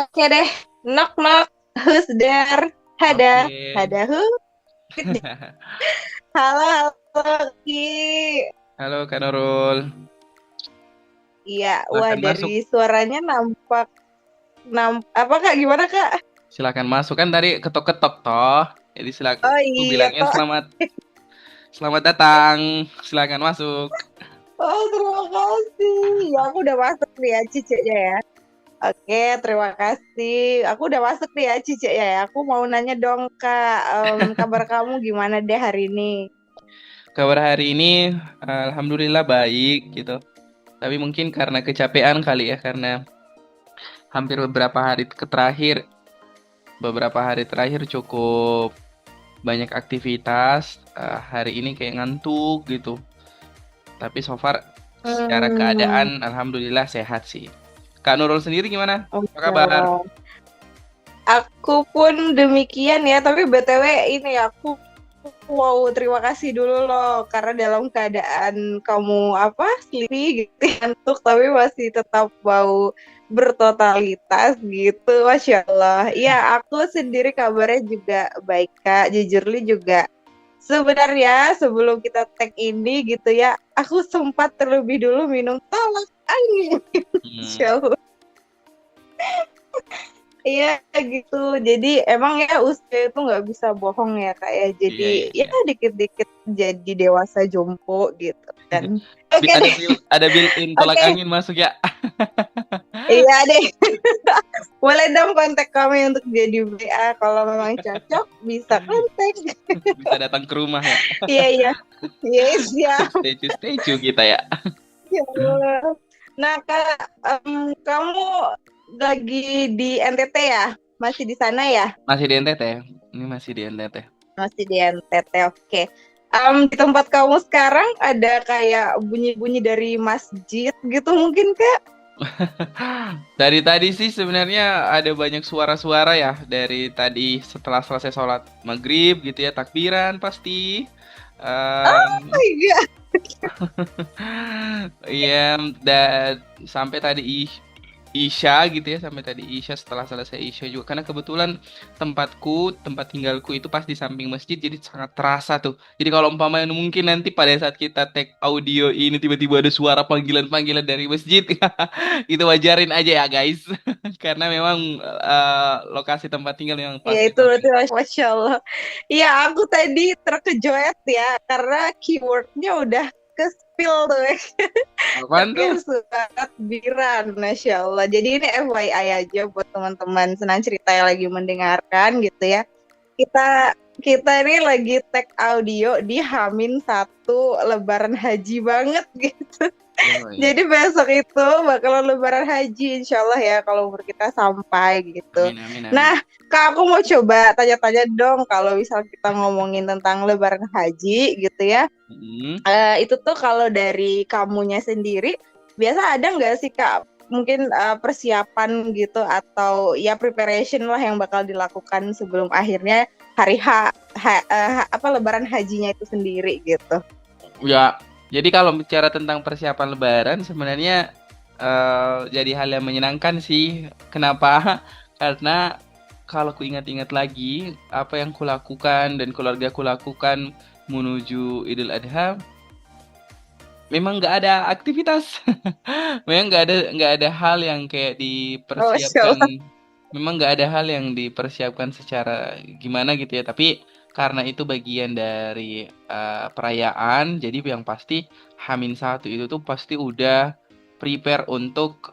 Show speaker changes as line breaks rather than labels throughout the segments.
Oke deh, knock knock, who's there? Hada,
Oke.
hada who? Halo, halo Ki.
Halo Kak Nurul.
Iya, wah
Silakan
dari
masuk.
suaranya nampak apa Kak? Gimana Kak?
Silakan masuk kan tadi ketok-ketok toh. Jadi silakan
Oh
aku
iya
bilangnya
toh.
selamat datang. Silakan masuk.
Oh terima kasih. Ya aku udah masuk nih ya ciceknya ya. Oke, terima kasih. Aku udah masuk nih ya ciceknya ya. Aku mau nanya dong Kak, kabar kamu gimana deh hari ini?
Kabar hari ini alhamdulillah baik gitu. Tapi mungkin karena kecapean kali ya karena hampir beberapa hari terakhir cukup banyak aktivitas. Hari ini kayak ngantuk gitu. Tapi so far secara
Hmm,
keadaan alhamdulillah sehat sih. Kak Nurul sendiri gimana? Apa kabar?
oke. Aku pun demikian ya, tapi BTW ini aku mau terima kasih dulu loh karena dalam keadaan kamu apa sleepy gitu ngantuk tapi masih tetap mau bertotalitas gitu, Masya Allah. Iya, aku sendiri kabarnya juga baik Kak. Jujurly juga sebenarnya sebelum kita tag ini gitu ya, aku sempat terlebih dulu minum tolak angin.
Hmm,
Masya Allah. Iya gitu. Jadi emang ya usia itu nggak bisa bohong ya kak ya. Jadi
iya iya
ya
iya.
dikit-dikit jadi dewasa jompo gitu kan. Oke
Ada
deh.
built-in tolak
Oke.
angin masuk ya.
Iya deh. Boleh dong kontak kami untuk jadi VA. Kalau memang cocok bisa kontak.
Bisa datang ke rumah ya.
Iya iya. Iya siap.
Statue kita ya.
Ya Allah. Nah kak, kamu lagi di NTT ya? Masih di sana ya?
Masih di NTT. Ini masih di NTT.
Masih di NTT, oke. Di tempat kamu sekarang ada kayak bunyi-bunyi dari masjid gitu mungkin Kak?
Dari tadi sih sebenarnya ada banyak suara-suara ya dari tadi setelah selesai sholat maghrib gitu ya takbiran pasti.
Oh
Em,
iya.
Iya, dan sampai tadi Isya gitu ya, sampai tadi Isya setelah selesai Isya juga. Karena kebetulan tempat tinggalku itu pas di samping masjid, jadi sangat terasa tuh. Jadi kalau umpamanya mungkin nanti pada saat kita tag audio ini tiba-tiba ada suara panggilan-panggilan dari masjid, itu wajarin aja ya guys. Karena memang lokasi tempat tinggal yang
Ya
pas di
itu berarti
samping.
Masya Allah. Iya aku tadi terkejoet ya karena keywordnya udah ke-spill tuh ya.
Apaan tuh?
Terkait surat biran, Masya Allah. Jadi ini FYI aja buat teman-teman senang cerita yang lagi mendengarkan gitu ya. Kita kita ini lagi tag audio di H-1 Lebaran Haji banget gitu.
Oh iya.
Jadi besok itu bakalan Lebaran Haji insya Allah ya kalau umur kita sampai gitu.
Amin amin amin.
Nah, Kak aku mau coba tanya-tanya dong kalau misal kita ngomongin tentang Lebaran Haji gitu ya.
Hmm.
Itu tuh kalau dari kamunya sendiri biasa ada nggak sih Kak mungkin persiapan gitu atau ya preparation lah yang bakal dilakukan sebelum akhirnya hari apa Lebaran hajinya itu sendiri gitu.
Ya, jadi kalau bicara tentang persiapan Lebaran sebenarnya jadi hal yang menyenangkan sih. Kenapa? Karena kalau ku ingat-ingat lagi apa yang kulakukan dan keluarga kulakukan menuju Idul Adha, memang nggak ada aktivitas. Memang nggak ada hal yang kayak
Oh, Masya
dipersiapkan.
Allah.
Memang nggak ada hal yang dipersiapkan secara gimana gitu ya. Tapi karena itu bagian dari perayaan, jadi yang pasti H-1 itu tuh pasti udah prepare untuk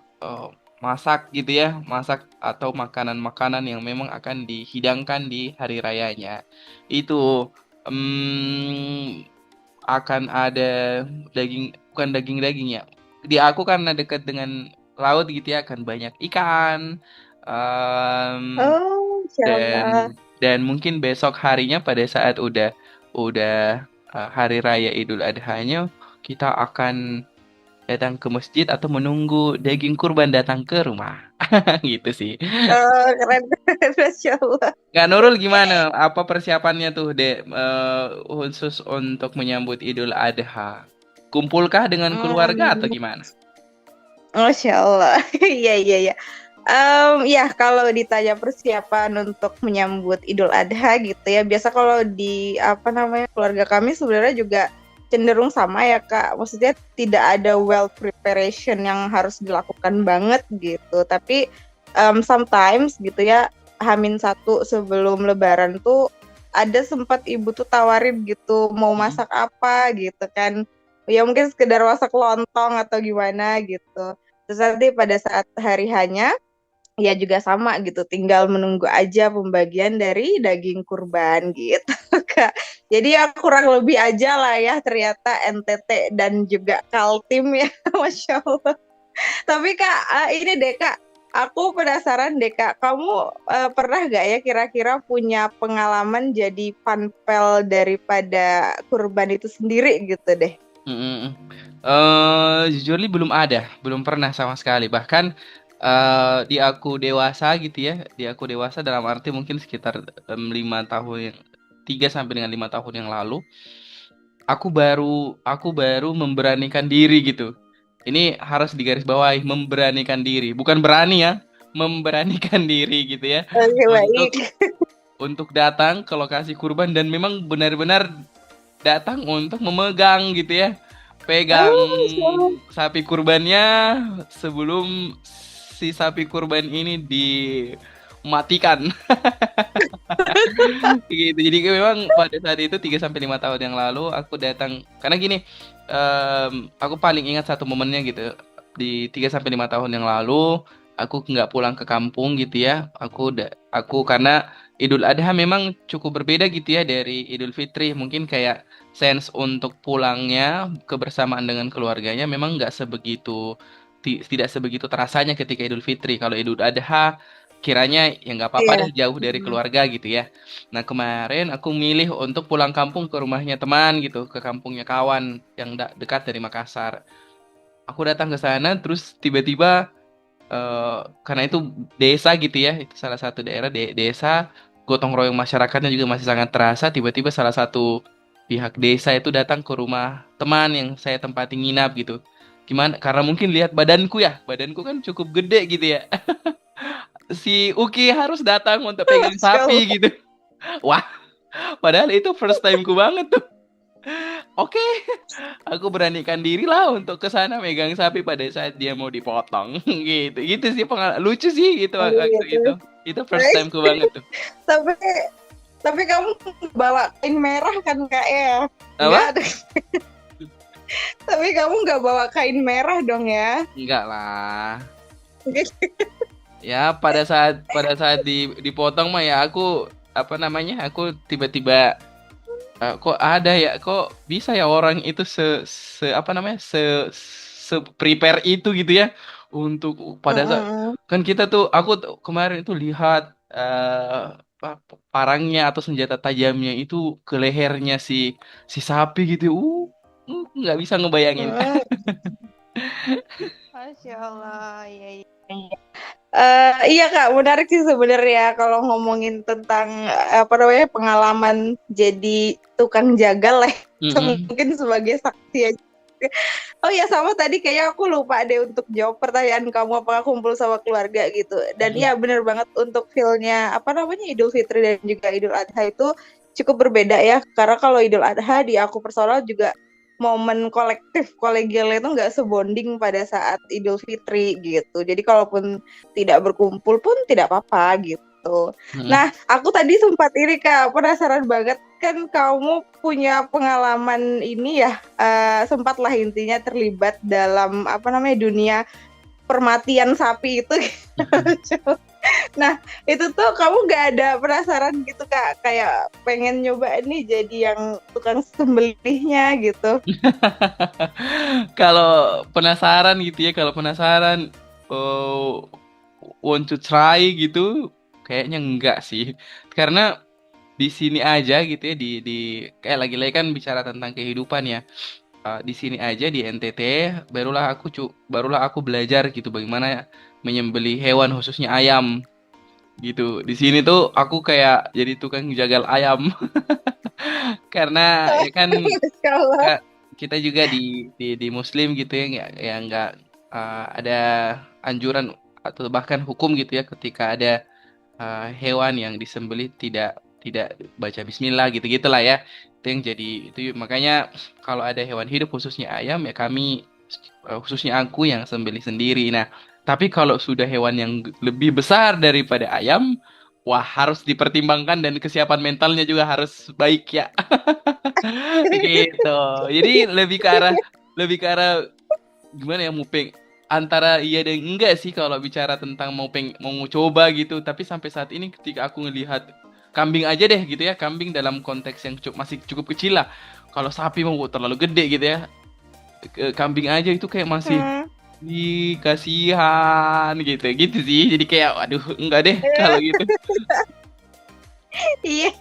masak gitu ya, masak atau makanan-makanan yang memang akan dihidangkan di hari rayanya. Itu akan ada bukan daging-daging ya. Di aku karena dekat dengan laut gitu ya, akan banyak ikan. em,
Oh, Masya
dan
Allah.
dan mungkin besok harinya pada saat udah hari raya Idul Adhanya, kita akan datang ke masjid atau menunggu daging kurban datang ke rumah. Gitu sih.
Oh, keren, keren, Masya Allah.
Nggak Nurul gimana? Apa persiapannya tuh, Dek, khusus untuk menyambut Idul Adha? Kumpulkah dengan keluarga atau
Hmm,
gimana?
Masya Allah. Iya, iya, iya. Ya, kalau ditanya persiapan untuk menyambut Idul Adha gitu ya, biasa kalau di apa namanya keluarga kami sebenarnya juga cenderung sama ya Kak. Maksudnya tidak ada well preparation yang harus dilakukan banget gitu. Tapi sometimes gitu ya, H-1 sebelum Lebaran tuh ada sempat ibu tuh tawarin gitu mau
Mm-mm.
masak apa gitu kan. Ya mungkin sekedar masak lontong atau gimana gitu. Terus nanti pada saat hari hanya ya juga sama gitu, tinggal menunggu aja pembagian dari daging kurban gitu, Kak. Jadi ya kurang lebih aja lah ya ternyata NTT dan juga Kaltim ya, Masya Allah. Tapi Kak, ini deh Kak, aku penasaran deh Kak, kamu pernah gak ya kira-kira punya pengalaman jadi panpel daripada kurban itu sendiri gitu deh?
Mm-mm. Jujur li belum ada, belum pernah sama sekali. Bahkan di aku dewasa gitu ya, di aku dewasa dalam arti mungkin sekitar 5 tahun yang 3 sampai dengan 5 tahun yang lalu, aku baru memberanikan diri gitu. Ini harus digarisbawahi, memberanikan diri, bukan berani ya, memberanikan diri gitu ya,
Oke,
untuk
baik.
datang ke lokasi kurban dan memang benar-benar datang untuk memegang gitu ya. Pegang
Oh, Masya Allah.
sapi kurbannya sebelum si sapi kurban ini dimatikan. Gitu. Jadi memang pada saat itu 3 sampai 5 tahun yang lalu aku datang karena gini, aku paling ingat satu momennya gitu. Di 3 sampai 5 tahun yang lalu aku nggak pulang ke kampung gitu ya. Aku karena Idul Adha memang cukup berbeda gitu ya dari Idul Fitri. Mungkin kayak sense untuk pulangnya kebersamaan dengan keluarganya memang nggak sebegitu tidak sebegitu terasanya ketika Idul Fitri. Kalau Idul Adha kiranya ya nggak apa-apa
Iya.
deh jauh dari
Hmm.
keluarga gitu ya. Nah kemarin aku milih untuk pulang kampung ke rumahnya teman gitu, ke kampungnya kawan yang dekat dari Makassar. Aku datang ke sana terus tiba-tiba karena itu desa gitu ya, itu salah satu daerah desa, gotong royong masyarakatnya juga masih sangat terasa. Tiba-tiba salah satu pihak desa itu datang ke rumah teman yang saya tempati nginap gitu. Gimana? Karena mungkin lihat badanku ya, badanku kan cukup gede gitu ya. Si Uki harus datang untuk pegang
Masya
sapi
Allah.
gitu. Wah, padahal itu first timeku banget tuh. Oke, aku beranikan diri lah untuk ke sana megang sapi pada saat dia mau dipotong gitu. Gitu sih pengalaman lucu sih gitu
Oh,
waktu itu.
gitu.
Itu first
Baik.
timeku banget tuh.
Tapi kamu bawa kain merah kan Kak ya? Enggak
Apa?
ada. Tapi kamu nggak bawa kain merah dong ya?
Enggak lah. Ya pada saat dipotong mah ya aku apa namanya? Aku tiba-tiba kok ada ya kok bisa ya orang itu se apa namanya se prepare itu gitu ya untuk pada saat
Mm-mm.
kan kita tuh aku tuh kemarin itu lihat parangnya atau senjata tajamnya itu ke lehernya si sapi gitu. Nggak bisa ngebayangin.
Mm. Masya Allah, iya, iya. Iya Kak, menarik sih sebenarnya kalau ngomongin tentang apa namanya pengalaman jadi tukang jagal lah,
Mm-mm.
mungkin sebagai saksi aja. Oh ya sama tadi kayaknya aku lupa deh untuk jawab pertanyaan kamu apakah kumpul sama keluarga gitu. Dan
Mm-mm.
ya bener banget untuk feel-nya apa namanya Idul Fitri dan juga Idul Adha itu cukup berbeda ya. Karena kalau Idul Adha di aku personal juga momen kolektif kolegialnya itu nggak sebonding pada saat Idul Fitri gitu. Jadi kalaupun tidak berkumpul pun tidak apa-apa gitu.
Mm-mm.
Nah, aku tadi sempat ini Kak, penasaran banget kan kamu punya pengalaman ini ya, sempat lah intinya terlibat dalam apa namanya dunia permatian sapi itu. Nah, itu tuh kamu gak ada penasaran gitu Kak, kayak pengen nyoba nih jadi yang tukang sembelihnya gitu.
Kalau penasaran gitu ya, kalau penasaran oh, want to try gitu, kayaknya enggak sih. Karena di sini aja gitu ya, di kayak lagi-lagi kan bicara tentang kehidupan ya. Di sini aja di NTT barulah aku belajar gitu bagaimana menyembelih hewan khususnya ayam gitu. Di sini tuh aku kayak jadi tukang jagal ayam karena ya kan
Masya Allah.
Kak, kita juga di Muslim gitu ya nggak ada anjuran atau bahkan hukum gitu ya ketika ada hewan yang disembelih tidak tidak baca bismillah gitu-gitulah ya. Itu yang jadi itu makanya kalau ada hewan hidup khususnya ayam ya kami khususnya aku yang sembelih sendiri. Nah, tapi kalau sudah hewan yang lebih besar daripada ayam, wah harus dipertimbangkan dan kesiapan mentalnya juga harus baik ya. Gitu. Jadi lebih ke arah gimana ya antara iya dan enggak sih kalau bicara tentang mau coba gitu. Tapi sampai saat ini ketika aku ngelihat kambing aja deh gitu ya, kambing dalam konteks yang masih cukup kecil lah. Kalau sapi mau terlalu gede gitu ya. Kambing aja itu kayak masih
Hmm.
kasihan gitu gitu sih. Jadi kayak waduh enggak deh kalau gitu.
Iya,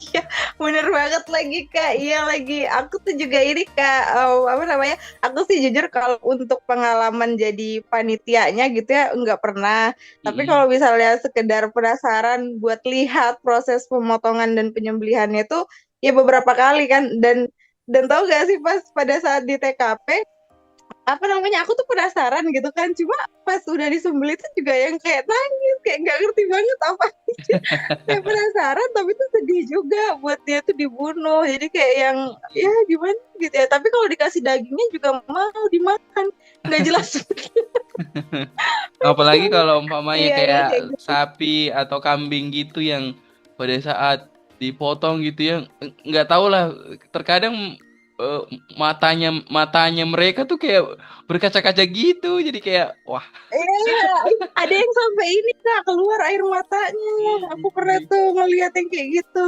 iya, bener banget lagi Kak. Iya lagi, aku tuh juga ini Kak, apa namanya? Aku sih jujur kalau untuk pengalaman jadi panitianya gitu ya nggak pernah. Tapi
Mm-mm.
kalau misalnya sekedar penasaran buat lihat proses pemotongan dan penyembelihannya tuh ya beberapa kali kan. Dan tahu gak sih pas pada saat di TKP apa namanya aku tuh penasaran gitu kan cuma pas udah disembelih itu juga yang kayak nangis kayak nggak ngerti banget apa kayak penasaran tapi tuh sedih juga buat dia tuh dibunuh jadi kayak yang ya gimana gitu ya tapi kalau dikasih dagingnya juga mau dimakan nggak jelas.
Apalagi kalau umpamanya
Iya iya
kayak
kayak gitu.
sapi atau kambing gitu yang pada saat dipotong gitu ya nggak tahu lah terkadang eh, matanya matanya mereka tuh kayak berkaca-kaca gitu jadi kayak wah.
Iya, ada yang sampai ini Kak keluar air matanya. Aku pernah
Ih,
tuh ngeliat yang kayak gitu.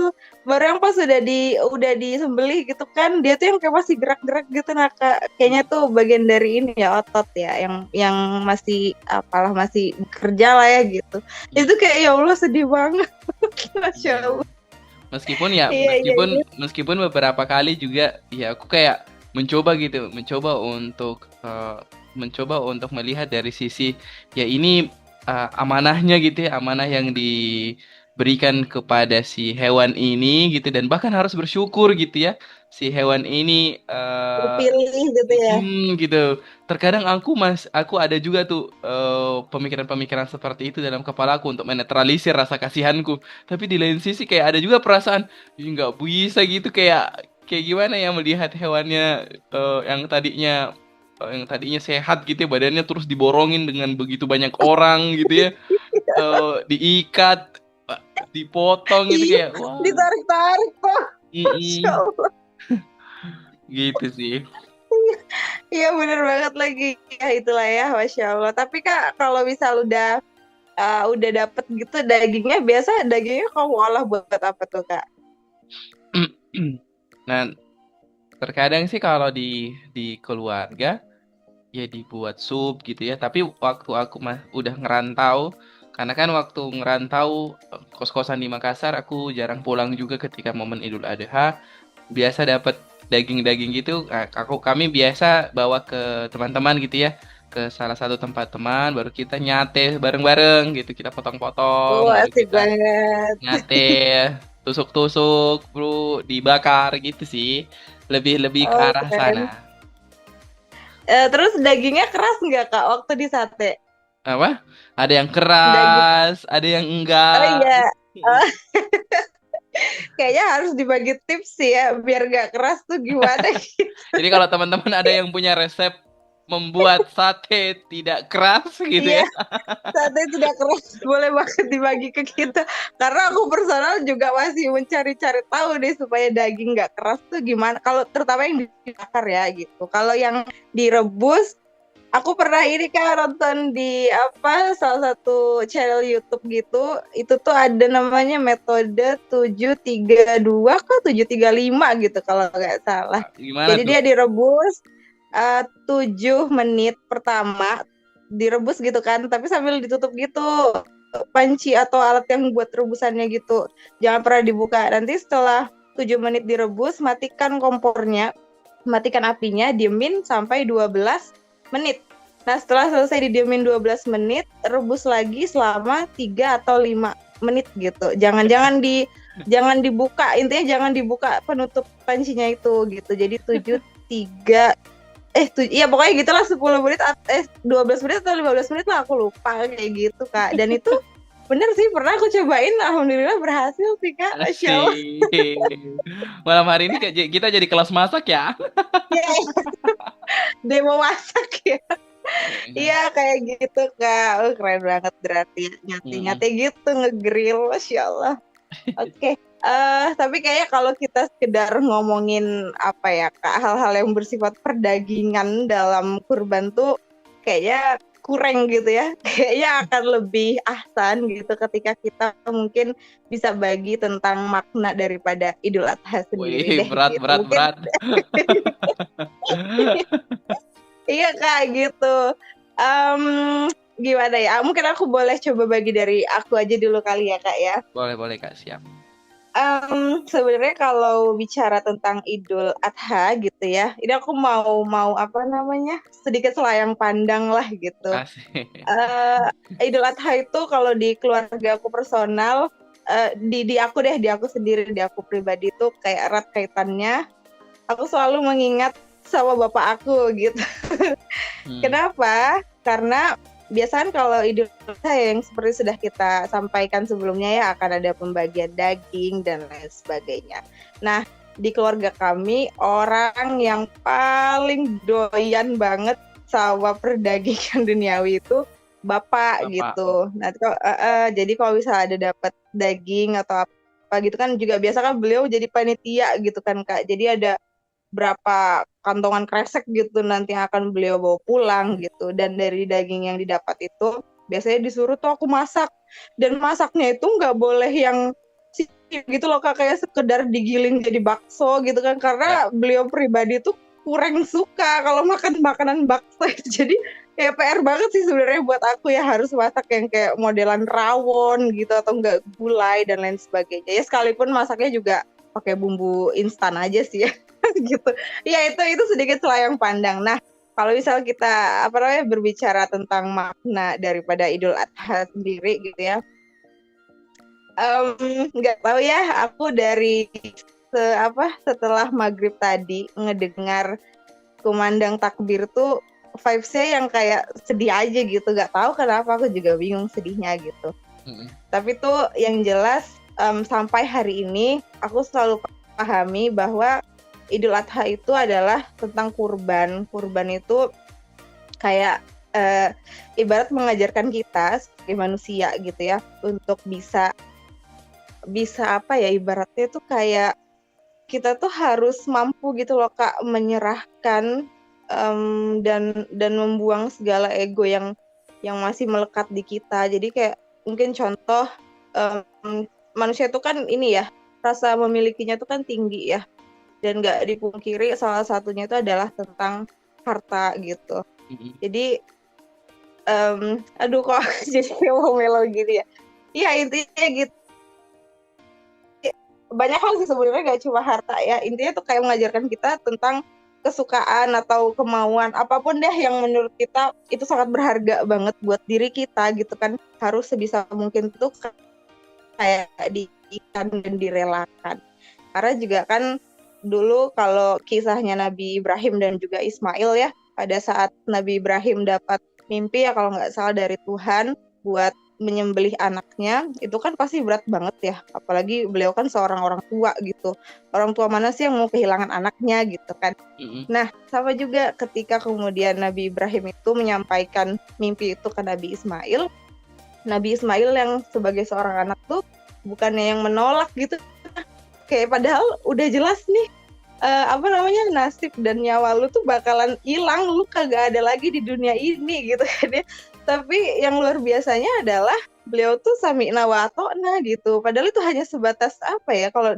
Baru yang pas udah disembelih gitu kan, dia tuh yang kayak masih gerak-gerak gitu nah Kak. Kayaknya tuh bagian dari ini ya otot ya yang masih apalah masih kerja lah ya gitu. Itu kayak ya Allah sedih banget. Masya
iya.
Allah.
Meskipun ya,
Iya iya
meskipun
iya.
meskipun beberapa kali juga ya aku kayak mencoba gitu, mencoba untuk melihat dari sisi ya ini amanahnya gitu ya, amanah yang diberikan kepada si hewan ini gitu dan bahkan harus bersyukur gitu ya. Si hewan ini
Terpilih gitu ya.
gitu. Terkadang aku ada juga tuh pemikiran-pemikiran seperti itu dalam kepala aku untuk menetralisir rasa kasihanku. Tapi di lain sisi kayak ada juga perasaan, "Ih, nggak bisa gitu kayak kayak gimana ya melihat hewannya yang tadinya sehat gitu ya, badannya terus diborongin dengan begitu banyak orang gitu ya, diikat, eh, dipotong gitu
Iya,
kayak wah,
ditarik-tarik Pak. Masya
mm
Allah.
gitu sih.
Iya bener banget lagi ya itulah ya Masya Allah. Tapi Kak kalau misal udah dapet gitu dagingnya biasa dagingnya kamu olah buat apa tuh Kak?
Nah, terkadang sih kalau di keluarga ya dibuat sup gitu ya. Tapi waktu aku mah udah ngerantau, karena kan waktu ngerantau kos-kosan di Makassar aku jarang pulang juga ketika momen Idul Adha. Biasa dapat daging-daging gitu, kami biasa bawa ke teman-teman gitu ya, ke salah satu tempat teman, baru kita nyate bareng-bareng gitu. Kita potong-potong,
Oh
baru
asik
kita
banget.
nyate, tusuk-tusuk, bro, dibakar gitu sih. Lebih lebih ke
Oh
arah sana.
keren. Terus dagingnya keras nggak Kak waktu di sate?
Apa? Ada yang
Daging.
keras, ada yang
Oh
enggak.
iya. Oh, kayaknya harus dibagi tips sih ya biar nggak keras tuh gimana
Jadi kalau teman-teman ada yang punya resep membuat sate tidak keras gitu
Iya,
ya.
sate tidak keras boleh banget dibagi ke kita. Karena aku personal juga masih mencari-cari tahu deh supaya daging nggak keras tuh gimana. Kalau terutama yang dibakar ya gitu. Kalau yang direbus, aku pernah ini kan nonton di apa salah satu channel YouTube gitu. Itu tuh ada namanya metode 732 kok 735 gitu kalau nggak salah.
Gimana
Jadi
tuh?
dia direbus 7 menit pertama direbus gitu kan, tapi sambil ditutup gitu panci atau alat yang buat rebusannya gitu. Jangan pernah dibuka. Nanti setelah 7 menit direbus, matikan kompornya, matikan apinya, diemin sampai 12 menit. Nah, setelah selesai didiemin 12 menit, rebus lagi selama 3 atau 5 menit gitu. Jangan dibuka, intinya jangan dibuka penutup pancinya itu gitu. Jadi 7 3 Iya pokoknya gitulah 10 menit 12 menit atau 15 menit lah, aku lupa kayak gitu Kak. Dan itu bener sih, pernah aku cobain, alhamdulillah berhasil sih Kak, Masya Allah.
Asik. Malam hari ini kita jadi kelas masak ya.
Ya, demo masak ya.
Iya.
Iya kayak gitu Kak. Keren banget berarti ya.
Mm-mm.
Nyate-nyate gitu ngegrill, Masya Allah. Oke. Tapi kayaknya kalau kita sekedar ngomongin apa ya Kak, hal-hal yang bersifat perdagingan dalam kurban tuh kayaknya kurang gitu ya. Kayaknya akan lebih ahsan gitu ketika kita mungkin bisa bagi tentang makna daripada Idul Adha sendiri
Wih,
deh
berat,
gitu.
berat,
Mungkin
berat.
iya Kak gitu. Em, Gimana ya? Mungkin aku boleh coba bagi dari aku aja dulu kali ya Kak ya.
Boleh, boleh Kak, siap.
Sebenarnya kalau bicara tentang Idul Adha gitu ya, ini aku mau mau apa namanya, sedikit selayang pandang lah gitu.
Asik.
Eh Idul Adha itu kalau di keluarga aku personal, di aku deh, di aku sendiri, di aku pribadi itu kayak erat kaitannya. Aku selalu mengingat sama bapak aku gitu.
Hmm.
Kenapa? Karena biasanya kalau Idul Adha yang seperti sudah kita sampaikan sebelumnya ya, akan ada pembagian daging dan lain sebagainya. Nah, di keluarga kami orang yang paling doyan banget sama perdagingan duniawi itu bapak
Bapak.
gitu. Nah, jadi kalau misalnya ada dapat daging atau apa gitu kan, juga biasa kan beliau jadi panitia gitu kan Kak. Jadi ada berapa kantongan kresek gitu nanti yang akan beliau bawa pulang gitu. Dan dari daging yang didapat itu biasanya disuruh tuh aku masak, dan masaknya itu nggak boleh yang gitu loh Kak, kayak sekedar digiling jadi bakso gitu kan,
Ya.
karena beliau pribadi tuh kurang suka kalau makan makanan bakso itu. Jadi kayak PR banget sih sebenarnya buat aku ya, harus masak yang kayak modelan rawon gitu atau enggak gulai dan lain sebagainya ya, sekalipun masaknya juga pakai bumbu instan aja sih ya. Gitu ya. Itu sedikit selayang pandang. Nah, kalau misal kita apa namanya berbicara tentang makna daripada Idul Adha sendiri gitu ya, nggak tahu ya, aku dari setelah maghrib tadi ngedengar kumandang takbir tuh vibes-nya yang kayak sedih aja gitu, nggak tahu kenapa, aku juga bingung sedihnya gitu.
Mm-mm.
Tapi tuh yang jelas, sampai hari ini aku selalu pahami bahwa Idul Adha itu adalah tentang kurban. Kurban itu kayak ibarat mengajarkan kita sebagai manusia gitu ya, untuk bisa bisa apa ya, ibaratnya tuh kayak kita tuh harus mampu gitu loh Kak, menyerahkan dan membuang segala ego yang masih melekat di kita. Jadi kayak mungkin contoh, manusia itu kan ini ya, rasa memilikinya tuh kan tinggi ya, dan nggak dipungkiri salah satunya itu adalah tentang harta gitu.
Mm-mm.
Jadi aduh kok jadi kayak mau melo gini ya. Iya intinya gitu, banyak hal sih sebenarnya, gak cuma harta ya. Intinya tuh kayak mengajarkan kita tentang kesukaan atau kemauan apapun deh yang menurut kita itu sangat berharga banget buat diri kita gitu kan, harus sebisa mungkin tuh kayak diikan dan direlakan. Karena juga kan dulu kalau kisahnya Nabi Ibrahim dan juga Ismail ya, pada saat Nabi Ibrahim dapat mimpi ya kalau nggak salah dari Tuhan buat menyembelih anaknya, itu kan pasti berat banget ya, apalagi beliau kan seorang orang tua gitu. Orang tua mana sih yang mau kehilangan anaknya gitu kan.
Mm-mm.
Nah, sama juga ketika kemudian Nabi Ibrahim itu menyampaikan mimpi itu ke Nabi Ismail, Nabi Ismail yang sebagai seorang anak tuh bukannya yang menolak gitu, kayak padahal udah jelas nih, apa namanya, nasib dan nyawa lu tuh bakalan hilang, lu kagak ada lagi di dunia ini gitu kan ya. Tapi yang luar biasanya adalah beliau tuh sami'na wa ata'na gitu. Padahal itu hanya sebatas apa ya, kalau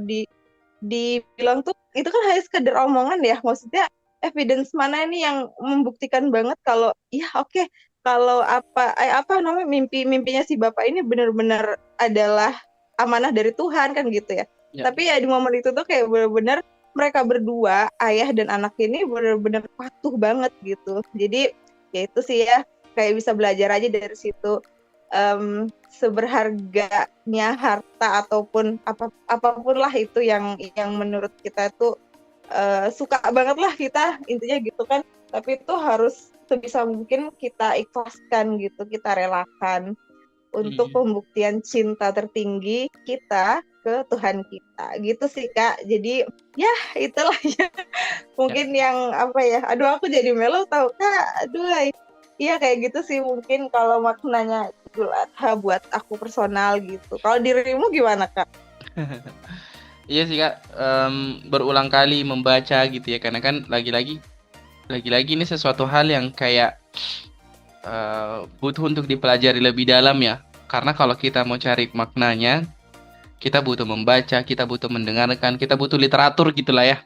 dibilang tuh itu kan hanya sekedar omongan ya. Maksudnya evidence mana ini yang membuktikan banget kalau ya oke, kalau apa namanya, mimpinya si bapak ini benar-benar adalah amanah dari Tuhan kan gitu ya.
Ya.
Tapi ya di momen itu tuh kayak benar-benar mereka berdua, ayah dan anak ini benar-benar patuh banget gitu. Jadi ya itu sih ya, kayak bisa belajar aja dari situ, seberharganya harta ataupun apapun lah itu yang menurut kita tuh suka banget lah kita, intinya gitu kan. tapi itu harus sebisa mungkin kita ikhlaskan gitu, kita relakan untuk
Iya.
pembuktian cinta tertinggi kita ke Tuhan kita gitu sih Kak. Jadi ya itulah ya
Ya.
mungkin yang apa ya, aduh aku jadi melo tau Kak, aduh iya kayak gitu sih mungkin kalau maknanya Idul Adha buat aku personal gitu. Kalau dirimu gimana Kak?
Iya sih Kak, berulang kali membaca gitu ya, karena kan lagi-lagi ini sesuatu hal yang kayak butuh untuk dipelajari lebih dalam ya. Karena kalau kita mau cari maknanya, kita butuh membaca, kita butuh mendengarkan, kita butuh literatur gitulah ya.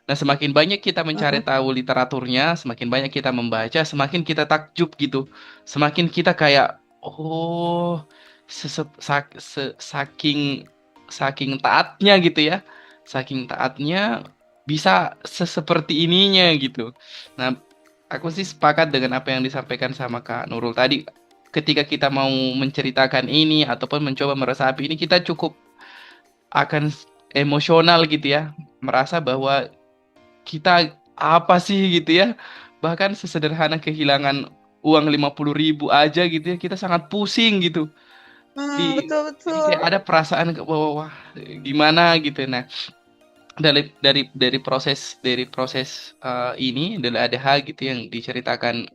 Nah, semakin banyak kita mencari
Mm-mm.
tahu literaturnya, semakin banyak kita membaca, semakin kita takjub gitu. Semakin kita kayak, oh, saking saking taatnya gitu ya. Saking taatnya bisa seperti ininya gitu. Nah, aku sih sepakat dengan apa yang disampaikan sama Kak Nurul tadi. Ketika kita mau menceritakan ini ataupun mencoba meresapi ini, kita cukup akan emosional gitu ya. Merasa bahwa kita apa sih gitu ya. Bahkan sesederhana kehilangan uang 50.000 aja gitu ya, kita sangat pusing gitu.
Betul
Jadi
betul.
kayak ada perasaan ke bawah, wah, gimana gitu. Nah, dari proses ini adalah ada hal gitu yang diceritakan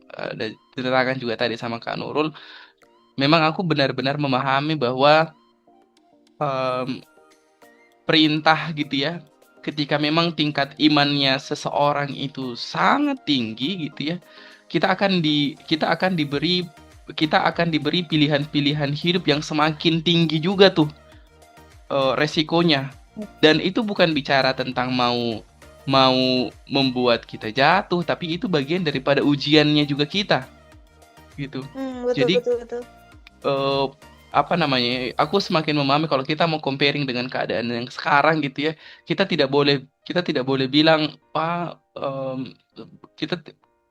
juga tadi sama Kak Nurul. Memang aku benar-benar memahami bahwa em, perintah gitu ya, ketika memang tingkat imannya seseorang itu sangat tinggi gitu ya, kita akan diberi pilihan-pilihan hidup yang semakin tinggi juga tuh resikonya. Dan itu bukan bicara tentang mau mau membuat kita jatuh, tapi itu bagian daripada ujiannya juga kita gitu.
Betul
Jadi
betul betul.
eh, apa namanya? Aku semakin memahami kalau kita mau comparing dengan keadaan yang sekarang gitu ya, kita tidak boleh bilang kita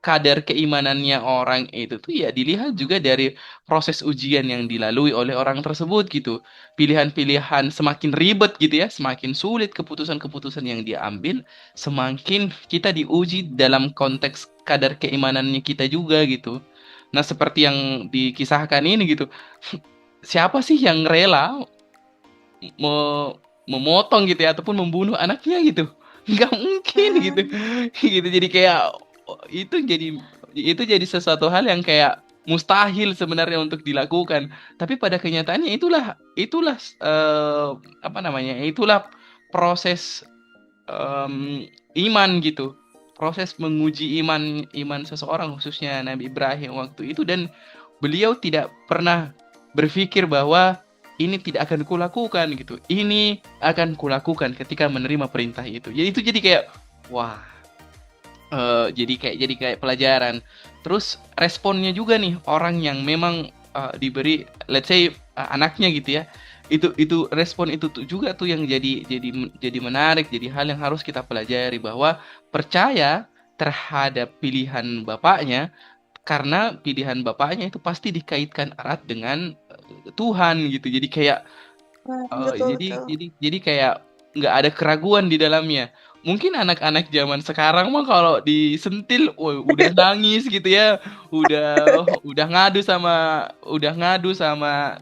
kadar keimanannya orang itu tuh ya dilihat juga dari proses ujian yang dilalui oleh orang tersebut gitu. Pilihan-pilihan semakin ribet gitu ya, semakin sulit keputusan-keputusan yang dia ambil, semakin kita diuji dalam konteks kadar keimanannya kita juga gitu. Nah, seperti yang dikisahkan ini gitu, siapa sih yang rela memotong gitu ya ataupun membunuh anaknya gitu? Nggak mungkin gitu.
Hmm,
Gitu. Jadi kayak itu jadi sesuatu hal yang kayak mustahil sebenarnya untuk dilakukan. Tapi pada kenyataannya itulah apa namanya? Itulah proses iman gitu. Proses menguji iman iman seseorang khususnya Nabi Ibrahim waktu itu, dan beliau tidak pernah berpikir bahwa ini tidak akan kulakukan gitu. Ini akan kulakukan ketika menerima perintah itu. Jadi itu jadi kayak wah, jadi kayak pelajaran. Terus responnya juga nih orang yang memang diberi, let's say anaknya gitu ya. Itu respon itu tuh juga tuh yang jadi menarik, jadi hal yang harus kita pelajari bahwa percaya terhadap pilihan bapaknya, karena pilihan bapaknya itu pasti dikaitkan erat dengan Tuhan gitu. Jadi kayak
betul
jadi
betul.
jadi jadi kayak nggak ada keraguan di dalamnya. Mungkin anak-anak zaman sekarang mah kalau disentil, udah nangis gitu ya, udah ngadu sama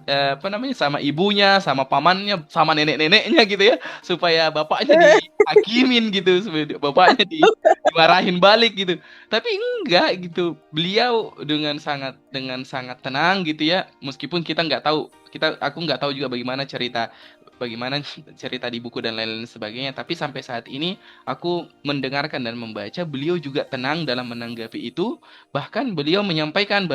apa namanya, sama ibunya, sama pamannya, sama nenek-neneknya gitu ya, supaya bapaknya dihakimin gitu, supaya bapaknya dimarahin balik gitu. Tapi enggak gitu, beliau dengan sangat tenang gitu ya, meskipun aku nggak tahu juga bagaimana cerita di buku dan lain-lain sebagainya. Tapi sampai saat ini aku mendengarkan dan membaca, beliau juga tenang dalam menanggapi itu. Bahkan beliau menyampaikan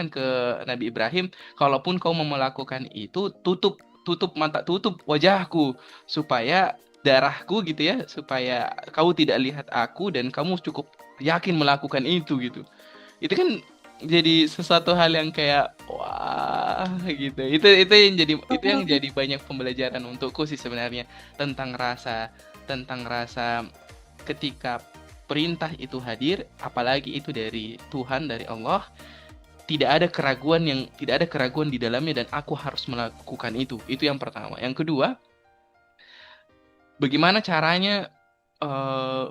ke Nabi Ibrahim, kalaupun kau mau melakukan itu, tutup tutup mata, tutup wajahku, supaya darahku gitu ya, supaya kau tidak lihat aku dan kamu cukup yakin melakukan itu gitu. Itu kan jadi sesuatu hal yang kayak wah gitu. Itu yang jadi banyak pembelajaran untukku sih sebenarnya, tentang rasa ketika perintah itu hadir, apalagi itu dari Tuhan, dari Allah, tidak ada keraguan di dalamnya dan aku harus melakukan itu. Itu yang pertama. Yang kedua, bagaimana caranya eh,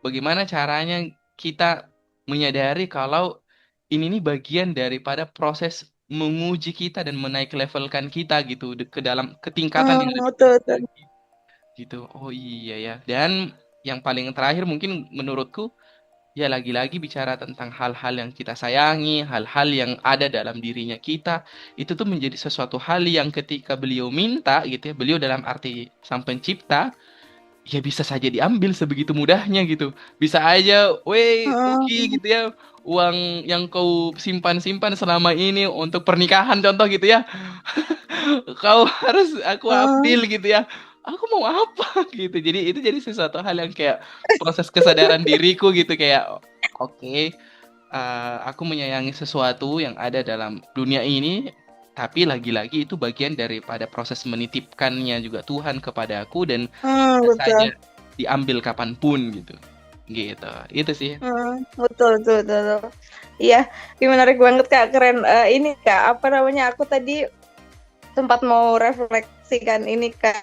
bagaimana caranya kita menyadari kalau ini nih bagian daripada proses menguji kita dan menaik levelkan kita gitu ke dalam ketingkatan yang lebih
Betul,
tinggi
betul.
lagi gitu. Oh iya ya. Dan yang paling terakhir mungkin menurutku ya lagi-lagi bicara tentang hal-hal yang kita sayangi, hal-hal yang ada dalam dirinya kita, itu tuh menjadi sesuatu hal yang ketika beliau minta gitu ya, beliau dalam arti sang pencipta, ya bisa saja diambil sebegitu mudahnya gitu. Bisa aja, weh, Uki
Hmm,
gitu ya, uang yang kau simpan-simpan selama ini untuk pernikahan contoh gitu ya, kau harus aku
hmm.
ambil gitu ya. Aku mau apa gitu. Jadi itu jadi sesuatu hal yang kayak proses kesadaran diriku gitu kayak oke, aku menyayangi sesuatu yang ada dalam dunia ini, tapi lagi-lagi itu bagian daripada proses menitipkannya juga Tuhan kepada aku dan bisa saja
Betul.
diambil kapanpun gitu. Gitu. Itu sih.
Betul, betul, betul, betul. Iya, ini menarik banget Kak, keren. Ini Kak, apa namanya? Aku tadi sempat mau refleksikan ini Kak.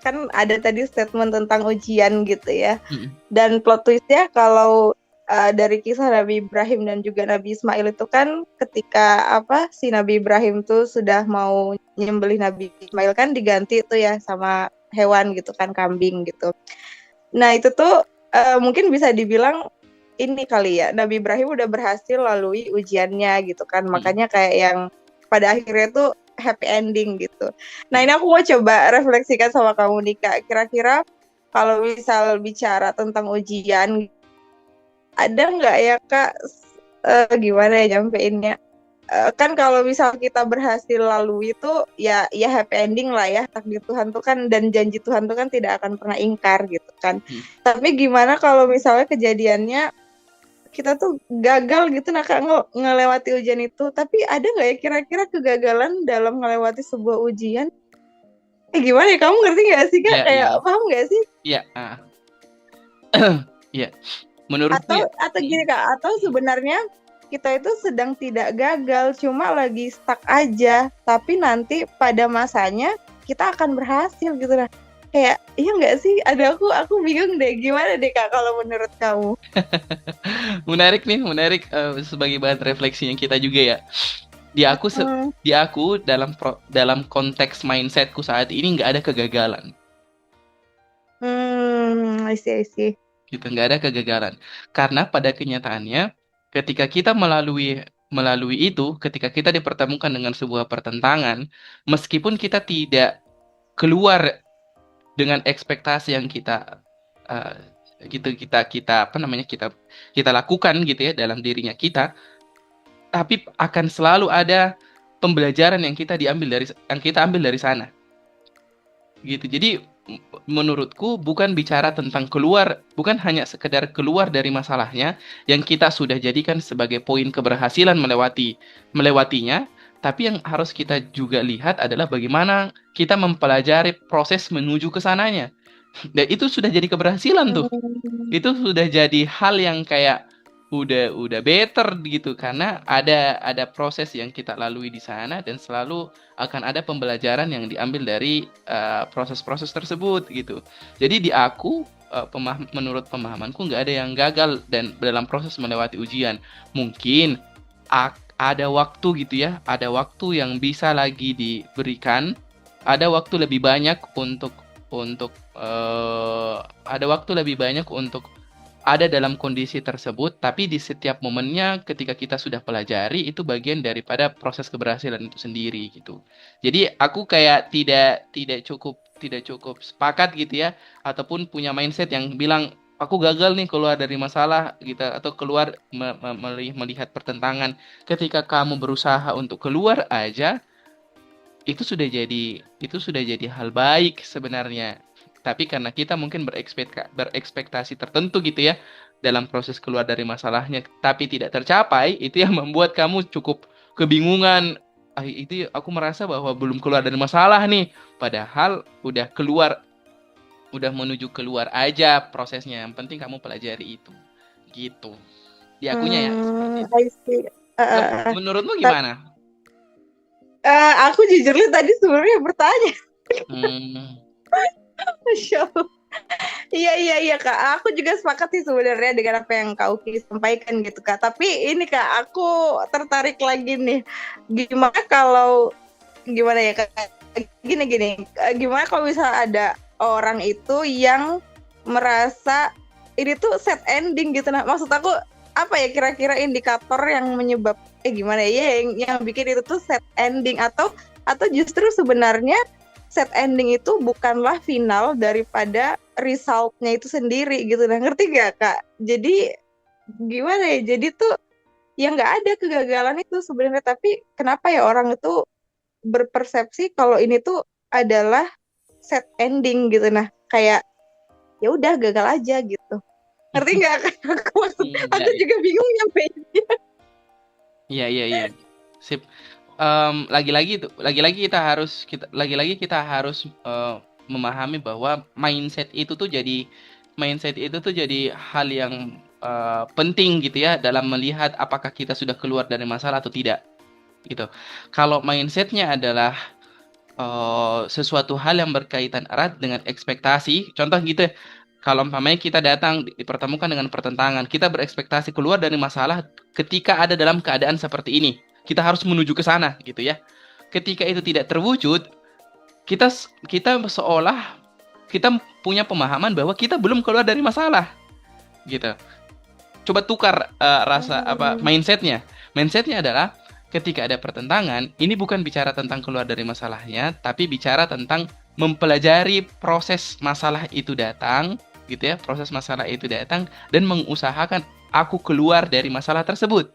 Kan ada tadi statement tentang ujian gitu ya.
Mm-mm.
Dan plot twistnya kalau dari kisah Nabi Ibrahim dan juga Nabi Ismail itu kan ketika apa si Nabi Ibrahim tuh sudah mau nyembelih Nabi Ismail kan diganti tuh ya sama hewan gitu kan kambing gitu. Nah itu tuh mungkin bisa dibilang ini kali ya Nabi Ibrahim udah berhasil lalui ujiannya gitu kan
Mm-mm.
makanya kayak yang pada akhirnya tuh happy ending gitu. Nah ini aku mau coba refleksikan sama kamu nih Kak. Kira-kira kalau misal bicara tentang ujian ada nggak ya Kak gimana ya nyampeinnya? Kan kalau misal kita berhasil lalui itu ya ya happy ending lah ya takdir Tuhan tuh kan dan janji Tuhan tuh kan tidak akan pernah ingkar gitu kan.
Mm.
Tapi gimana kalau misalnya kejadiannya kita tuh gagal gitu nah Kak ngelewati ujian itu. Tapi ada nggak ya kira-kira kegagalan dalam melewati sebuah ujian? Gimana ya kamu ngerti nggak sih Kak?
Ya,
Kayak
iya.
paham nggak sih?
Iya, iya. Menurutku ya.
Atau gini Kak, atau sebenarnya kita itu sedang tidak gagal, cuma lagi stuck aja. Tapi nanti pada masanya kita akan berhasil gitu lah. Kayak iya nggak sih? Ada aku bingung deh. Gimana deh Kak kalau menurut kamu?
Menarik nih, menarik sebagai bahan refleksinya kita juga ya. Di aku
Hmm,
di aku dalam konteks mindsetku saat ini nggak ada kegagalan.
I see, I see.
Gitu, nggak ada kegagalan. Karena pada kenyataannya, ketika kita melalui melalui itu, ketika kita dipertemukan dengan sebuah pertentangan, meskipun kita tidak keluar dengan ekspektasi yang kita eh, gitu kita kita apa namanya kita kita lakukan gitu ya dalam dirinya kita, tapi akan selalu ada pembelajaran yang kita ambil dari sana gitu. Jadi menurutku bukan bicara tentang bukan hanya sekedar keluar dari masalahnya yang kita sudah jadikan sebagai poin keberhasilan melewatinya, tapi yang harus kita juga lihat adalah bagaimana kita mempelajari proses menuju ke sananya. Dan itu sudah jadi keberhasilan tuh.
Hmm,
Itu sudah jadi hal yang kayak udah better gitu karena ada proses yang kita lalui di sana dan selalu akan ada pembelajaran yang diambil dari proses-proses tersebut gitu. Jadi di aku menurut pemahamanku nggak ada yang gagal dan dalam proses melewati ujian. Mungkin ada waktu gitu ya, ada waktu yang bisa lagi diberikan, ada waktu lebih banyak untuk ada waktu lebih banyak untuk ada dalam kondisi tersebut, tapi di setiap momennya ketika kita sudah pelajari itu bagian daripada proses keberhasilan itu sendiri gitu. Jadi aku kayak tidak cukup sepakat gitu ya ataupun punya mindset yang bilang aku gagal nih keluar dari masalah gitu atau keluar melihat pertentangan. Ketika kamu berusaha untuk keluar aja itu sudah jadi hal baik sebenarnya. Tapi karena kita mungkin berekspektasi tertentu gitu ya dalam proses keluar dari masalahnya, tapi tidak tercapai, itu yang membuat kamu cukup kebingungan. Itu aku merasa bahwa belum keluar dari masalah nih, padahal udah keluar, udah menuju keluar aja prosesnya. Yang penting kamu pelajari itu, gitu. Di akunya ya seperti itu.
I see.
Menurutmu
Tapi
gimana?
aku jujur tadi sebenarnya bertanya,
Hmm,
Masya Allah. Iya iya iya Kak, aku juga sepakat sih sebenarnya dengan apa yang Kak Uki sampaikan gitu Kak. Tapi ini Kak, aku tertarik lagi nih. Gimana kalau gimana ya Kak? Gini gini, gimana kalau misalnya ada orang itu yang merasa ini tuh set ending gitu. Nah, maksud aku apa ya kira-kira indikator yang menyebab gimana ya yang bikin itu tuh set ending atau justru sebenarnya set ending itu bukanlah final daripada resultnya itu sendiri gitu. Nah, ngerti gak Kak? Jadi gimana ya? Jadi tuh ya nggak ada kegagalan itu sebenarnya, tapi kenapa ya orang itu berpersepsi kalau ini tuh adalah set ending gitu. Nah, kayak ya udah gagal aja gitu. Ngerti nggak Kak?
Iya,
Aku juga bingung nyampeinnya.
iya, iya, iya. Sip. Lagi-lagi itu, lagi-lagi kita harus memahami bahwa mindset itu tuh jadi hal yang penting gitu ya dalam melihat apakah kita sudah keluar dari masalah atau tidak gitu. Kalau mindsetnya adalah sesuatu hal yang berkaitan erat dengan ekspektasi. Contoh gitu ya, kalau umpamanya kita datang dipertemukan dengan pertentangan, kita berekspektasi keluar dari masalah ketika ada dalam keadaan seperti ini. Kita harus menuju ke sana gitu ya. Ketika itu tidak terwujud, kita kita seolah kita punya pemahaman bahwa kita belum keluar dari masalah gitu. Coba tukar rasa apa
Hmm.
mindsetnya. Mindsetnya adalah ketika ada pertentangan, ini bukan bicara tentang keluar dari masalahnya, tapi bicara tentang mempelajari proses masalah itu datang, gitu ya, proses masalah itu datang dan mengusahakan aku keluar dari masalah tersebut.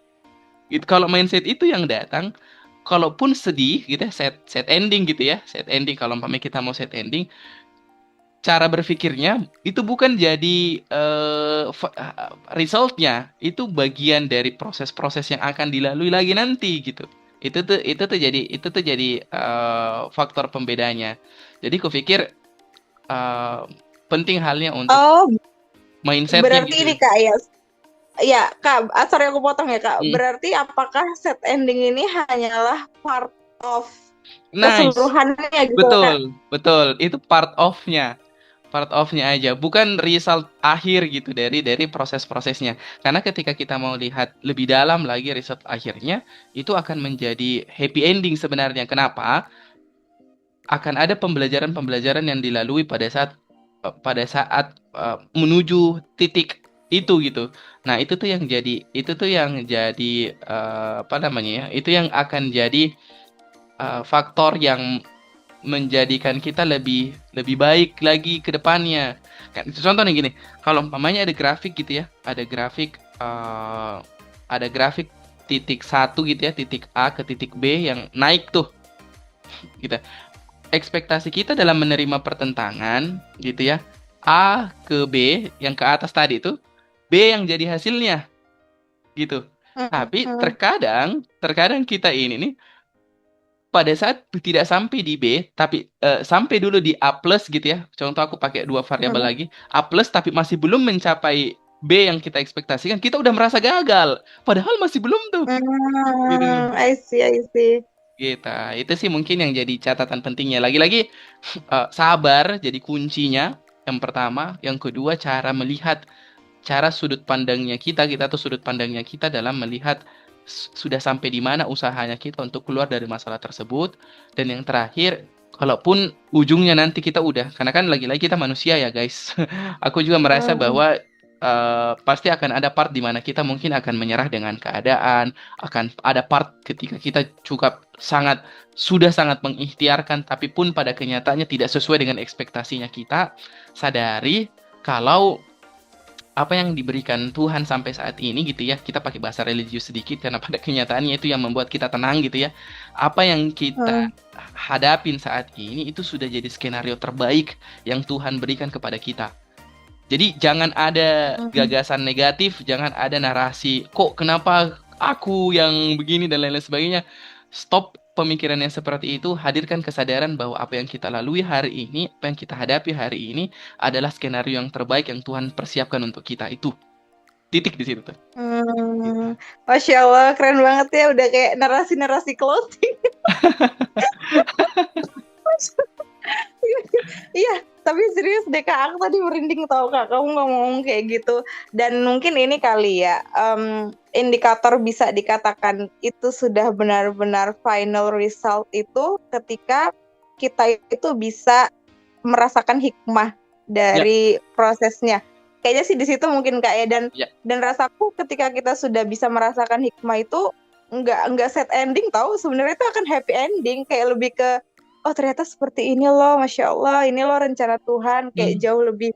Itu kalau mindset itu yang datang, kalaupun sedih gitu ya, set ending gitu ya, set ending kalau umpamanya kita mau set ending, cara berpikirnya itu bukan jadi resultnya, itu bagian dari proses-proses yang akan dilalui lagi nanti gitu. Itu tuh jadi faktor pembedanya. Jadi kupikir eh, penting halnya untuk
Oh,
mindsetnya
berarti
gitu.
ini Kak ya. Ya, Kak, sorry aku potong ya, Kak.
Hmm.
Berarti apakah set ending ini hanyalah part of
Nice,
keseluruhannya gitu, Kak?
betul, betul. Itu part of-nya aja, bukan result akhir gitu dari proses-prosesnya. Karena ketika kita mau lihat lebih dalam lagi result akhirnya, itu akan menjadi happy ending sebenarnya. Kenapa? Akan ada pembelajaran-pembelajaran yang dilalui pada saat menuju titik itu gitu. Nah, itu tuh yang jadi apa namanya ya? Itu yang akan jadi faktor yang menjadikan kita lebih lebih baik lagi ke depannya. Kan contoh nih gini, kalau umpamanya ada grafik gitu ya, ada grafik titik satu gitu ya, titik A ke titik B yang naik tuh gitu. Ekspektasi kita dalam menerima pertentangan gitu ya, A ke B yang ke atas tadi itu, B yang jadi hasilnya gitu. Tapi
Hmm.
terkadang terkadang kita ini nih pada saat tidak sampai di B, tapi sampai dulu di A plus gitu ya. Contoh aku pakai dua variabel
Hmm.
lagi, A plus tapi masih belum mencapai B yang kita ekspektasikan, kita udah merasa gagal. Padahal masih belum tuh. Gitu.
I see, I see.
Gitu. Itu sih mungkin yang jadi catatan pentingnya. Lagi-lagi sabar jadi kuncinya. Yang pertama, yang kedua cara sudut pandangnya kita tuh sudut pandangnya kita dalam melihat sudah sampai di mana usahanya kita untuk keluar dari masalah tersebut. Dan yang terakhir, kalaupun ujungnya nanti kita udah, karena kan lagi-lagi kita manusia ya guys. Aku juga merasa
Hmm.
bahwa pasti akan ada part di mana kita mungkin akan menyerah dengan keadaan, akan ada part ketika kita juga sudah sangat mengikhtiarkan, tapi pun pada kenyataannya tidak sesuai dengan ekspektasinya kita. Sadari kalau apa yang diberikan Tuhan sampai saat ini gitu ya, kita pakai bahasa religius sedikit karena pada kenyataannya itu yang membuat kita tenang gitu ya. Apa yang kita
Hmm.
hadapin saat ini itu sudah jadi skenario terbaik yang Tuhan berikan kepada kita. Jadi jangan ada
Hmm.
gagasan negatif, jangan ada narasi, kok kenapa aku yang begini dan lain-lain sebagainya. Stop pemikiran yang seperti itu, hadirkan kesadaran bahwa apa yang kita lalui hari ini, apa yang kita hadapi hari ini adalah skenario yang terbaik yang Tuhan persiapkan untuk kita itu. Titik di situ tuh. Gitu.
Hmm. Masya Allah, keren banget ya. Udah kayak narasi-narasi closing. Iya, tapi serius deh Kak, aku tadi merinding tau Kak, kamu ngomong kayak gitu. Dan mungkin ini kali ya, indikator bisa dikatakan itu sudah benar-benar final result itu ketika kita itu bisa merasakan hikmah
Ya,
dari prosesnya. Kayaknya sih di situ mungkin Kak ya,
ya.
dan rasaku ketika kita sudah bisa merasakan hikmah itu nggak set ending tahu, sebenarnya itu akan happy ending, kayak lebih ke oh ternyata seperti ini loh, masya Allah, ini loh rencana Tuhan, kayak
Hmm,
jauh lebih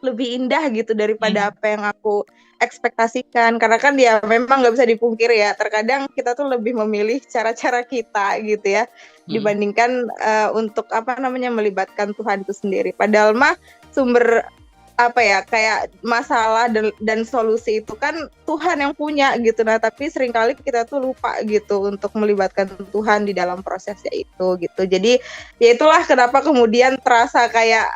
lebih indah gitu daripada
hmm,
apa yang aku ekspektasikan. Karena kan ya memang nggak bisa dipungkiri ya, terkadang kita tuh lebih memilih cara-cara kita gitu ya,
hmm.
dibandingkan untuk apa namanya melibatkan Tuhan itu sendiri. Padahal mah sumber apa ya kayak masalah dan solusi itu kan Tuhan yang punya gitu. Nah tapi seringkali kita tuh lupa gitu untuk melibatkan Tuhan di dalam prosesnya itu gitu. Jadi ya itulah kenapa kemudian terasa kayak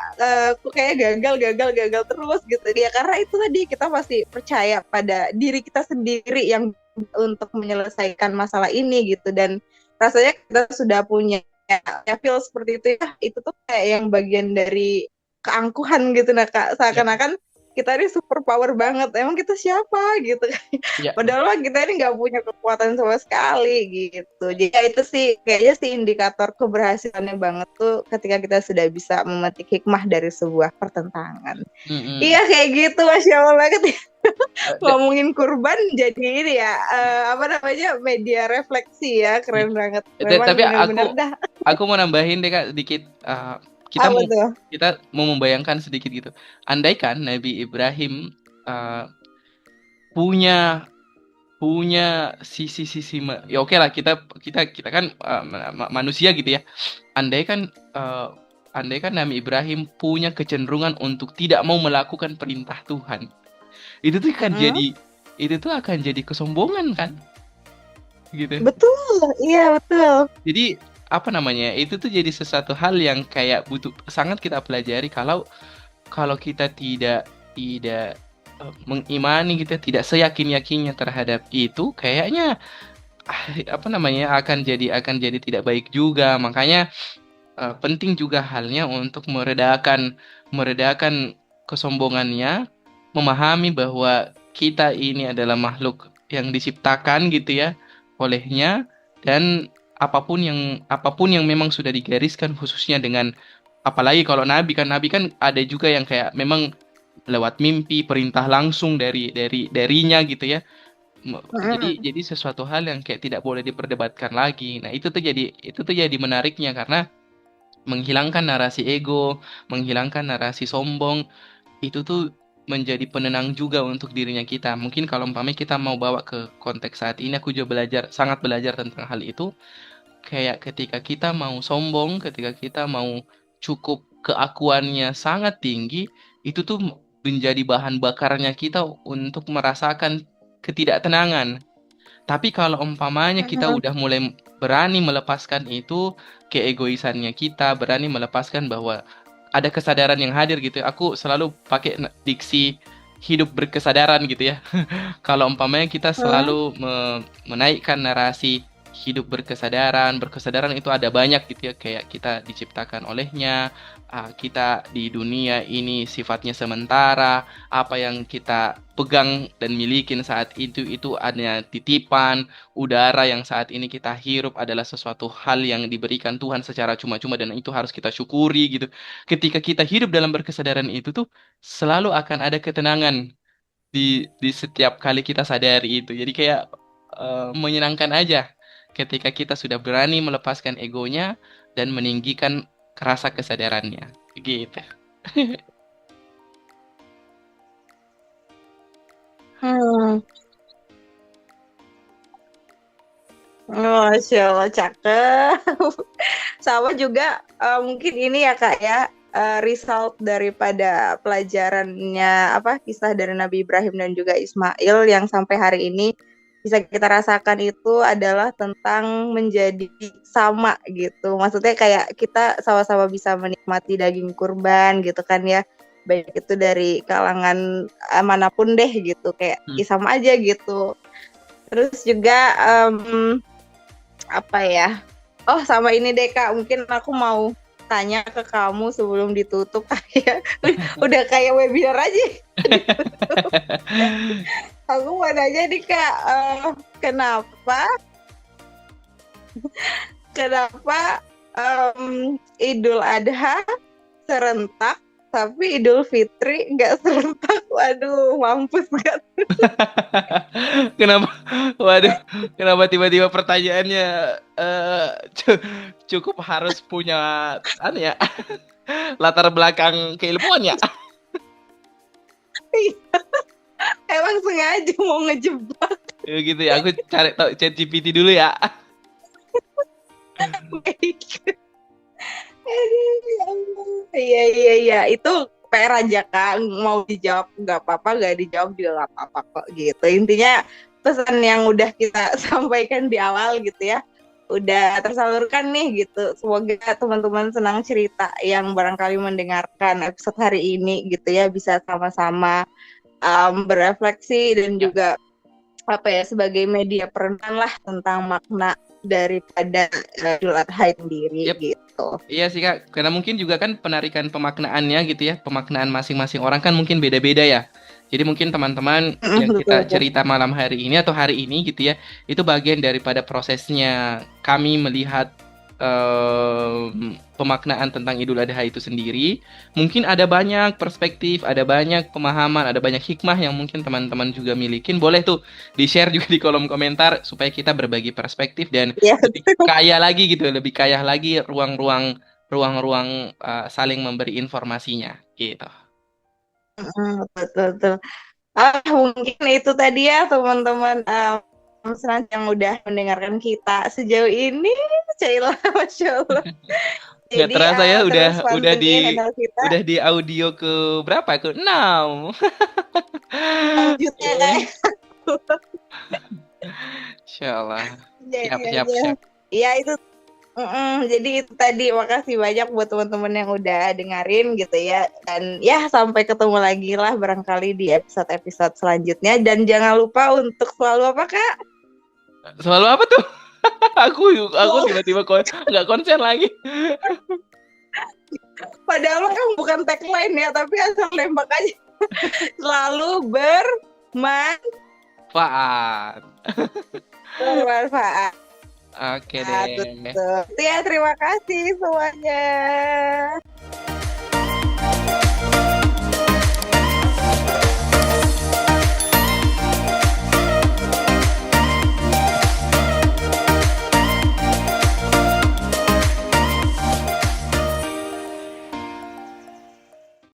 kok kayak gagal terus gitu dia, karena itu tadi kita masih percaya pada diri kita sendiri yang untuk menyelesaikan masalah ini gitu. Dan rasanya kita sudah punya ya feel seperti itu ya, itu tuh kayak yang bagian dari keangkuhan gitu. Nah Kak,
Ya,
seakan-akan kita ini super power banget, emang kita siapa gitu.
ya.
Padahal mah kita ini nggak punya kekuatan sama sekali gitu. Jadi ya itu sih kayaknya sih indikator keberhasilannya banget tuh ketika kita sudah bisa memetik hikmah dari sebuah pertentangan.
Hmm, hmm.
Iya kayak gitu, masya Allah banget ya.
Da-
Ngomongin kurban jadi ini ya, apa namanya media refleksi ya,
ya.
keren banget. Memang
Tapi
benar-benar dah.
aku mau nambahin deh Kak sedikit. Kita
Apa
mau
tuh?
kita mau membayangkan sedikit gitu. Andaikan Nabi Ibrahim uh, punya punya ya oke lah, kita kita kita kan manusia gitu ya. Andaikan uh, andaikan Nabi Ibrahim punya kecenderungan untuk tidak mau melakukan perintah Tuhan, itu tuh kan
Mm-mm.
jadi itu tuh akan jadi kesombongan kan, gitu.
Betul, iya betul.
Jadi apa namanya? Itu tuh jadi sesuatu hal yang kayak butuh sangat kita pelajari kalau kalau kita tidak mengimani, kita tidak seyakin-yakinnya terhadap itu, kayaknya apa namanya akan jadi tidak baik juga. Makanya penting juga halnya untuk meredakan kesombongannya, memahami bahwa kita ini adalah makhluk yang diciptakan gitu ya olehnya, dan apapun yang memang sudah digariskan khususnya dengan apalagi kalau nabi kan ada juga yang kayak memang lewat mimpi perintah langsung darinya gitu ya. Jadi
Mm-mm.
jadi sesuatu hal yang kayak tidak boleh diperdebatkan lagi. Nah, itu tuh jadi menariknya karena menghilangkan narasi ego, menghilangkan narasi sombong, itu tuh menjadi penenang juga untuk dirinya kita. Mungkin kalau umpamanya kita mau bawa ke konteks saat ini, aku juga sangat belajar tentang hal itu. Kayak ketika kita mau sombong, ketika kita mau cukup keakuannya sangat tinggi, itu tuh menjadi bahan bakarnya kita untuk merasakan ketidaktenangan. Tapi kalau umpamanya kita
Mm-mm.
udah mulai berani melepaskan itu, keegoisannya kita, berani melepaskan bahwa ada kesadaran yang hadir gitu. Aku selalu pakai diksi hidup berkesadaran gitu ya. Kalau umpamanya kita
Mm-mm.
selalu menaikkan narasi hidup berkesadaran, berkesadaran itu ada banyak gitu ya, kayak kita diciptakan olehnya, kita di dunia ini sifatnya sementara, apa yang kita pegang dan milikin saat itu hanya titipan, udara yang saat ini kita hirup adalah sesuatu hal yang diberikan Tuhan secara cuma-cuma dan itu harus kita syukuri gitu. Ketika kita hidup dalam berkesadaran itu tuh selalu akan ada ketenangan di setiap kali kita sadari itu. Jadi kayak menyenangkan aja ketika kita sudah berani melepaskan egonya dan meninggikan rasa kesadarannya. Gitu.
Hmm. Masya Allah, cakep. Sama juga mungkin ini ya Kak ya, result daripada pelajarannya apa kisah dari Nabi Ibrahim dan juga Ismail yang sampai hari ini bisa kita rasakan itu adalah tentang menjadi sama gitu. Maksudnya kayak kita sama-sama bisa menikmati daging kurban gitu kan ya. Baik itu dari kalangan manapun deh gitu, kayak
Hmm.
ya sama aja gitu. Terus juga apa ya? Oh, sama ini deh Kak, mungkin aku mau tanya ke kamu sebelum ditutup. Kayak udah kayak webinar aja. Aku mau nanya nih Kak, kenapa kenapa Idul Adha serentak tapi Idul Fitri nggak serentak? Waduh, mampus kan?
Kenapa? Waduh, kenapa tiba-tiba pertanyaannya eh, cu- cukup harus punya anu ya, latar belakang keilmuan ya?
Emang sengaja mau ngejebak.
Ya gitu ya, aku cari tahu ChatGPT dulu ya.
Aduh, ya Allah. Iya iya iya, itu PR aja Kak, mau dijawab nggak apa-apa, nggak dijawab juga nggak apa-apa kok gitu. Intinya pesan yang udah kita sampaikan di awal gitu ya, udah tersalurkan nih gitu. Semoga teman-teman senang cerita yang barangkali mendengarkan episode hari ini gitu ya, bisa sama-sama berefleksi dan
Ya,
juga apa ya, sebagai media perenang lah tentang makna daripada Idul Adha sendiri
yep.
gitu.
Iya sih Kak, karena mungkin juga kan penarikan pemaknaannya gitu ya, pemaknaan masing-masing orang kan mungkin beda-beda ya. Jadi mungkin teman-teman yang kita
Betul betul.
cerita malam hari ini atau hari ini gitu ya, itu bagian daripada prosesnya kami melihat pemaknaan tentang Idul Adha itu sendiri. Mungkin ada banyak perspektif, ada banyak pemahaman, ada banyak hikmah yang mungkin teman-teman juga milikin. Boleh tuh di-share juga di kolom komentar supaya kita berbagi perspektif dan
Ya,
lebih kaya lagi gitu, lebih kaya lagi ruang-ruang saling memberi informasinya gitu.
betul betul. Mungkin itu tadi ya teman-teman senang yang udah mendengarkan kita sejauh ini. Cailah, Masya Allah.
Nggak
Jadi
terasa ya
terus
udah di
pantengin channel kita.
udah di audio ke berapa? Ke 6.
Lanjutnya kayak
Insyaallah.
jadi
Siap, siap,
aja.
siap.
Iya itu. Jadi itu tadi, makasih banyak buat teman-teman yang udah dengerin gitu ya. Dan ya sampai ketemu lagi lah barangkali di episode-episode selanjutnya. Dan jangan lupa untuk selalu apa Kak?
Selalu apa tuh? Aku
Selalu,
tiba-tiba nggak konsen lagi.
padahal kan bukan tagline ya, tapi asal nembak aja. Selalu
Faat.
bermanfaat.
Oke deh.
Betul. Ya, terima kasih semuanya.